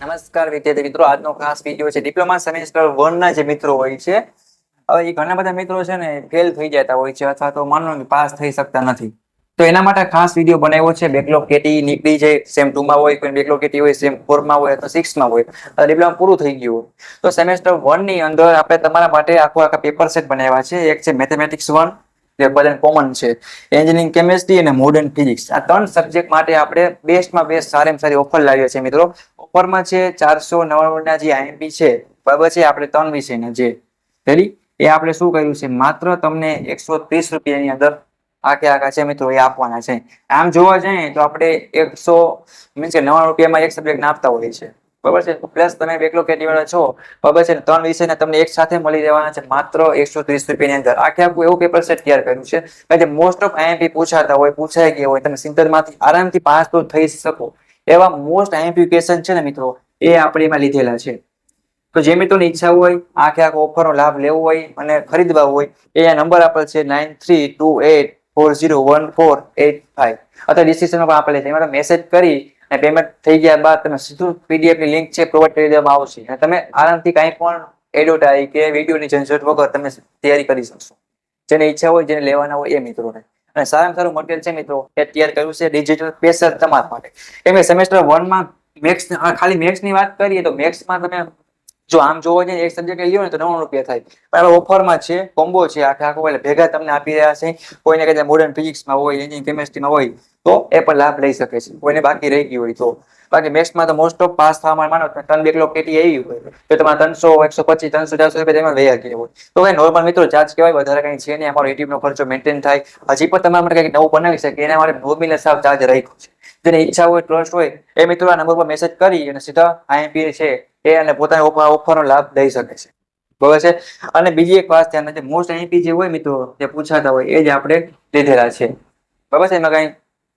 નમસ્કાર વિદ્યાર્થી મિત્રો, આજનો ખાસ વિડીયો છે ડિપ્લોમા સેમેસ્ટર 1 ના જે મિત્રો હોય છે. હવે એ ઘણા બધા મિત્રો છે ને ફેલ થઈ જતા હોય છે અથવા તો માનો કે પાસ થઈ શકતા નથી. તો એના માટે ખાસ વિડીયો બનાવ્યો છે. બેકલોગ કેટી નીકળી જાય સેમ 2 માં હોય, કોઈ બેકલોગ કેટી હોય સેમ 4 માં હોય અથવા 6 માં હોય, ડિપ્લોમા પૂરું થઈ ગયું હોય. તો સેમેસ્ટર 1 ની અંદર આપણે તમારા માટે આખા પેપર સેટ બનાવ્યા છે. એક છે મેથેમેટિક્સ 1, જે બધાને કોમન છે, એન્જિનિયરિંગ કેમેસ્ટ્રી અને મોડર્ન ફિઝિક્સ. આ ત્રણ સબ્જેક્ટ માટે આપણે બેસ્ટમાં બેસ્ટ સારામાં સારી ઓફર લાવીએ છીએ મિત્રો. ઓફરમાં છે 499 ના જે આઈએમપી છે, બરાબર છે, આપણે ત્રણ વિષયના જે રેડી એ આપણે શું કર્યું છે, માત્ર તમને 130 રૂપિયાની અંદર આખા છે મિત્રો એ આપવાના છે. આમ જોવા જઈએ તો આપણે 99 રૂપિયામાં એક સબ્જેક્ટ આપતા હોઈએ છે, બરાબર છે. પ્લસ તમે બેકલોગ કેટી વાળા છો, બરાબર છે, ત્રણ વિષયના તમને એક સાથે મળી રહેવાના છે માત્ર 130 રૂપિયાની અંદર. આખું એવું પેપર સેટ તૈયાર કર્યું છે કે જે મોસ્ટ ઓફ આઈએમપી પૂછાતા હોય, પૂછાઈ ગયા હોય, તમે 70 માંથી આરામથી પાસ તો થઈ શકો એવા મોસ્ટ આઈએમપી ક્વેશ્ચન છે ને મિત્રો, એ આપણે એમાં લીધેલા છે. તો જે મિત્રોની ઈચ્છા હોય આખો ઓફરનો લાભ લેવો હોય અને ખરીદવા હોય, એ નંબર આપેલ છે 9328401485 અથવા ડિસ્ક્રિપ્શનમાં પણ આપેલ છે. એમાં મેસેજ કરી અને પેમેન્ટ થઈ ગયા બાદ તમે સીધું પીડીએફ ની લિંક છે પ્રોવાઈડ કરી દેવામાં આવશે અને તમે આરામથી કાંઈ પણ એડવર્ટાઇઝ કે વિડીયોની ઝંઝટ વગર તમે તૈયારી કરી શકશો. જેને ઈચ્છા હોય, જેને લેવાના હોય એ મિત્રોને. અને સારામાં સારું મટીરિયલ છે મિત્રો, એ તૈયાર કર્યું છે ડિજિટલ સ્પેશિયલ તમારા માટે. એમ સેમેસ્ટર 1 માં મેથ્સ, ખાલી મેથ્સ ની વાત કરીએ તો મેથ્સમાં તમે જો આમ જોવો જઈએ એક સબ્જેક્ટ લ્યો ને તો 99 રૂપિયા થાય, પણ ઓફરમાં છે, કોમ્બો છે, આખો એટલે ભેગા તમને આપી રહ્યા છે. કોઈને કદાચ મોડર્ન ફિઝિક્સમાં હોય, એન્જિનિયરિંગ કેમેસ્ટ્રીમાં હોય તો એ પણ લાભ લઈ શકે છે, કોઈને બાકી રહી ગયું હોય તો. બાકી મેથ્સમાં તો મોસ્ટ ઓફ પાસ થવા માટે માનો ત્રણ બેકલોગ કેટી એવી હોય તો તમારે 300 125 300 400 રૂપિયા તેમાં વહી ગયા હોય તો કઈ નોર્મલ મિત્રો ચાર્જ કહેવાય, વધારે કઈ છે નહીં. અમારો યુટ્યુબ નો ખર્ચો મેન્ટેન થાય. હજી પણ તમારા માટે કંઈક નવું બનાવી શકે એના માટે નોમિનલ સાવ ચાર્જ રાખ્યો છે. જેને ઈચ્છા હોય, ટ્રસ્ટ હોય, એ મિત્રો આ નંબર પર મેસેજ કરી અને સીધા આઈએમપી છે એ અને પોતાના ઓફરનો લાભ લઈ શકે છે, બરાબર છે. અને બીજી એક વાત ધ્યાન રાખજો, મોસ્ટ આઈએમપી જે હોય મિત્રો, જે પૂછાતા હોય એ જ આપણે લીધેલા છે, બરાબર છે. એમાં કઈ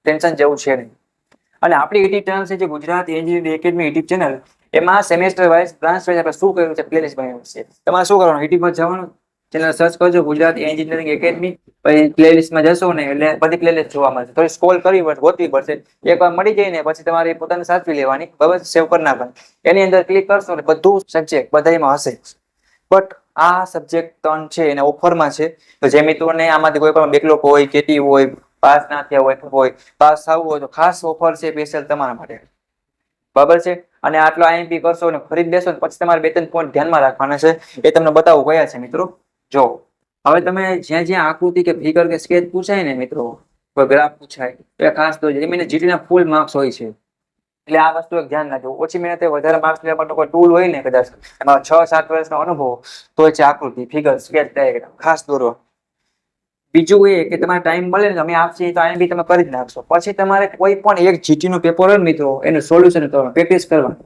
ટેન્શન જેવું છે નહીં. અને આપણી યુટ્યુબ ચેનલ છે જે Gujarat engineering academy YouTube channel, એમાં સેમેસ્ટર વાઇઝ બ્રાન્ચ વાઇઝ આપણે શું કર્યું છે, પ્લેલિસ્ટ બનાવ્યું છે. તમારે શું કરવાનું, યુટ્યુબમાં જવાનું, ચેનલ સર્ચ કરજો ગુજરાત એન્જિનિયરિંગ એકેડમી, પછી પ્લેલિસ્ટમાં જશો ને એટલે બધી પ્લેલિસ્ટ જોવા મળશે. થોડી સ્ક્રોલ કરવી પડશે, ગોતવી પડશે. એકવાર મળી જાય ને પછી તમારી પોતાની સાચવી લેવાની, બરાબર, સેવ કરી નાખવાની. એની અંદર ક્લિક કરશો એટલે બધું સબ્જેક્ટ બધામાં હશે. બટ આ સબ્જેક્ટ 3 છે એના ઓફરમાં છે. તો જે મિત્રોને આમાંથી કોઈ પણ બેકલોગ હોય, કેટી હોય, પાસ ના થયા હોય, પાસ થવું હોય તો ખાસ ઓફર છે સ્પેશિયલ તમારા માટે, બરાબર છે. અને આટલો આઈએમપી કરશો અને ખરીદ લેશો પછી તમારે 2-3 પોઈન્ટ ધ્યાનમાં રાખવાના છે, એ તમને બતાવું કયા છે મિત્રો. જો હવે તમે જ્યાં જ્યાં આકૃતિ કે ફિગર કે સ્કેચ પૂછાય ને મિત્રો, કોઈ ગ્રાફ પૂછાય તો એ ખાસ તો જીટીના ના ફૂલ માર્ક્સ હોય છે. એટલે આ વસ્તુ એક ધ્યાન રાખજો. ઓછી મહેનતે વધારે માર્ક્સ લેવા માટે કોઈ ટૂલ હોય ને, કદાચ એમાં 6-7 વર્ષનો અનુભવ તો છે આકૃતિ, ફિગર, સ્કેચ, ડાયાગ્રામ ખાસ દોરો. બીજું એ કે તમારે ટાઈમ મળે ને તમે આપશે તો આઈએમપી તમે કરી જ નાખશો. પછી તમારે કોઈ પણ એક જીટી નું પેપર હોય મિત્રો, એનું સોલ્યુશન કરવાનું, પ્રેક્ટિસ કરવાનું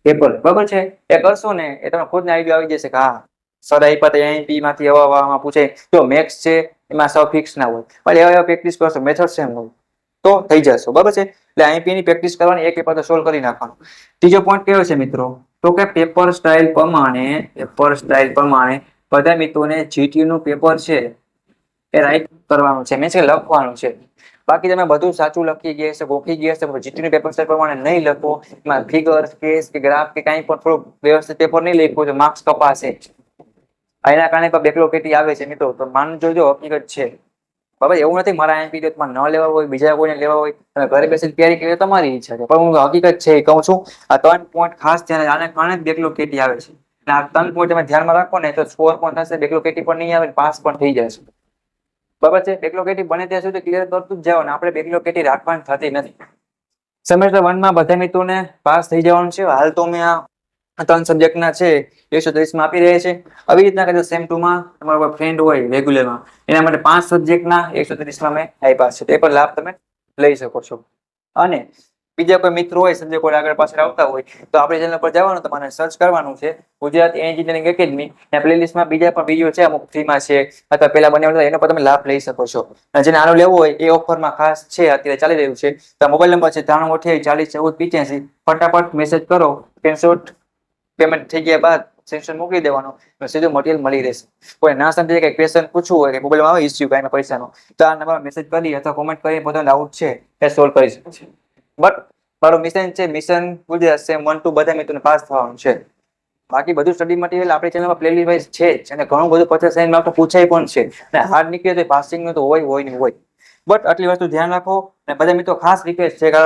પેપર, બરાબર છે. એ કરશો ને એ તમને ખુદ ને આઈડિયા આવી જશે કે હા સર આપ્યા આઈએમપી માંથી હવામાં પૂછે. જો મેથ્સ છે એમાં સૌ ફિક્સ ના હોય, પણ એવા પ્રેક્ટિસ કરશો, મેથડ સેમ હોય તો થઈ જશો, બરાબર છે. એટલે આઈએમપી ની પ્રેક્ટિસ કરવાની, એક પેપર તો સોલ્વ કરી નાખવાનું. ત્રીજો પોઈન્ટ કયો છે મિત્રો, તો કે પેપર સ્ટાઇલ પ્રમાણે બધા મિત્રોને જીટી નું પેપર છે એ રાઈટ કરવાનું છે, મીન્સ કે લખવાનું છે. બાકી તમે બધું સાચું લખી ગયા હશે, ગોખી ગયા હશે, જીટી નું પેપર સ્ટાઇલ પ્રમાણે નહીં લખો, એમાં ફિગર, સ્કેચ કે ગ્રાફ કે કાંઈ પણ થોડું વ્યવસ્થિત પેપર નહીં લખ્યું તો માર્ક્સ કપાશે. એના કારણે પણ બેકલોગ કેટી આવે છે મિત્રો, તો માન જોજો હકીકત છે, બરાબર. એવું નથી મારા આઈએમપી ન લેવા હોય, બીજા કોઈને લેવા હોય, તમે ઘરે બેસીને તૈયારી કરી તમારી ઈચ્છા છે, પણ હું હકીકત છે એ કહું છું. આ 3 પોઈન્ટ ખાસ ધ્યાન, આને કારણે બેકલોગ કેટી આવે છે. આ 3 પોઈન્ટ તમે ધ્યાનમાં રાખો ને તો સ્કોર પણ થશે, બેકલોગ કેટી પણ નહીં આવે, પાસ પણ થઈ જશે, બરાબર છે. બેકલોગ કેટી બને ત્યાં સુધી ક્લિયર કરતું જ જવાનું, આપણે બેકલોગ કેટી રાખવાની થતી નથી. સેમેસ્ટર 1 માં બધા મિત્રોને પાસ થઈ જવાનું છે. હાલ તો મેં આ 3 સબ્જેક્ટના છે 130 માં આપી રહ્યા છે. આવી રીતના કદાચ સેમ 2 માં તમારો ફ્રેન્ડ હોય રેગ્યુલરમાં, એના માટે 5 સબ્જેક્ટના 130 માં મેં આપ્યા છે, તે પણ લાભ તમે લઈ શકો છો. અને બીજા કોઈ મિત્રો હોય, સબ્જેક્ટ કોઈ આગળ પાછળ આવતા હોય તો આપણી ચેનલ પર જવાનું, તમારે સર્ચ કરવાનું છે ગુજરાત એન્જિનિયરિંગ એકેડમી. પ્લેલિસ્ટમાં બીજા પણ વિડીયો છે, અમુક ફ્રીમાં છે અથવા પેલા બનાવેલા એનો પણ તમે લાભ લઈ શકો છો. જેને આનો લેવો હોય એ ઓફરમાં ખાસ છે, અત્યારે ચાલી રહ્યું છે. તો મોબાઈલ નંબર છે 9328 40 14 85, ફટાફટ મેસેજ કરો, સ્ક્રીનશોટ પેમેન્ટ થઈ ગયા બાદ સેક્શન મોકલી દેવાનો, સીધું મટીરિયલ મળી રહેશે. કોઈ ના સમજે કે ક્વેશ્ચન પૂછવું હોય કે મોબાઈલમાં આવે ઇસ્યુ કાંઈ પૈસાનો, તો આ નંબર મેસેજ કરી અથવા કોમેન્ટ કરી પોતાનો ડાઉટ છે એ સોલ્વ કરી શકે છે. બટ મારું મિશન છે મિશન ગુજરાત સેમ 1 2 બધા મિત્રોને પાસ થવાનું છે. બાકી બધું સ્ટડી મટીરિયલ આપણી ચેનલમાં પ્લેલિસ્ટ વાઇઝ છે જ અને ઘણું બધું 50 સાઈન માર્ક તો પૂછાય પણ છે અને હાર્ડ નીકળે તો પાસિંગ તો હોય ને હોય. બટ આટલી વસ્તુ ધ્યાન રાખો અને બધા મિત્રો ખાસ રિક્વેસ્ટ છે કે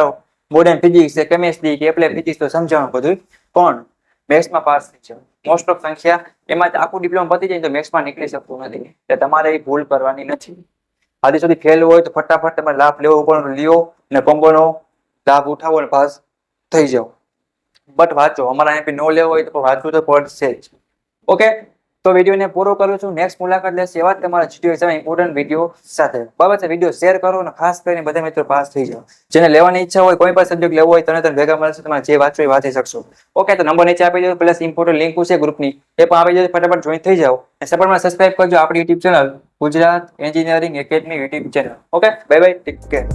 મોડર્ન ફિઝિક્સ છે કેમેસ્ટ્રી કે એપ્લાય ફિઝિક્સ તો સમજાવવાનું બધું પણ મેથ્સમાં પાસ થઈ જાવ. મોસ્ટ ઓફ સંખ્યા એમાં આખું ડિપ્લોમા પતી જાય તો મેથ્સમાં નીકળી શકતું નથી એટલે તમારે એ ભૂલ કરવાની નથી. આદિ સુધી ફેલ હોય તો ફટાફટ તમારે લાભ લેવો પણ લ્યો અને કોમ્બોનો લાભ ઉઠાવો અને પાસ થઈ જાઓ. બટ વાંચો, અમારા એમપી નો લેવો હોય તો વાંચવું તો પડશે જ. ઓકે, તો વિડીયોને પૂરો કરું છું. નેક્સ્ટ મુલાકાત લેશે એવા જ તમારા જીટીયુ એક્ઝામ ઇમ્પોર્ટન્ટ વિડીયો સાથે. બરાબર છે, વિડીયો શેર કરો અને ખાસ કરીને બધા મિત્રો પાસ થઈ જાઓ. જેને લેવાની ઈચ્છા હોય, કોઈ પણ સબ્જેક્ટ લેવો હોય તરત ભેગા મળશે, તમારે જે વાંચવું એ વાંચી શકશો. ઓકે, તો નંબર નીચે આપી દો, પ્લસ ઇમ્પોર્ટન્ટ લિંક છે ગ્રુપની એ પણ આપી દો, ફટાફટ જોઈન થઈ જાઓ અને સપોર્ટમાં સબસ્ક્રાઇબ કરજો આપણી YouTube channel Gujarat engineering academy YouTube channel. Okay, bye bye, take care.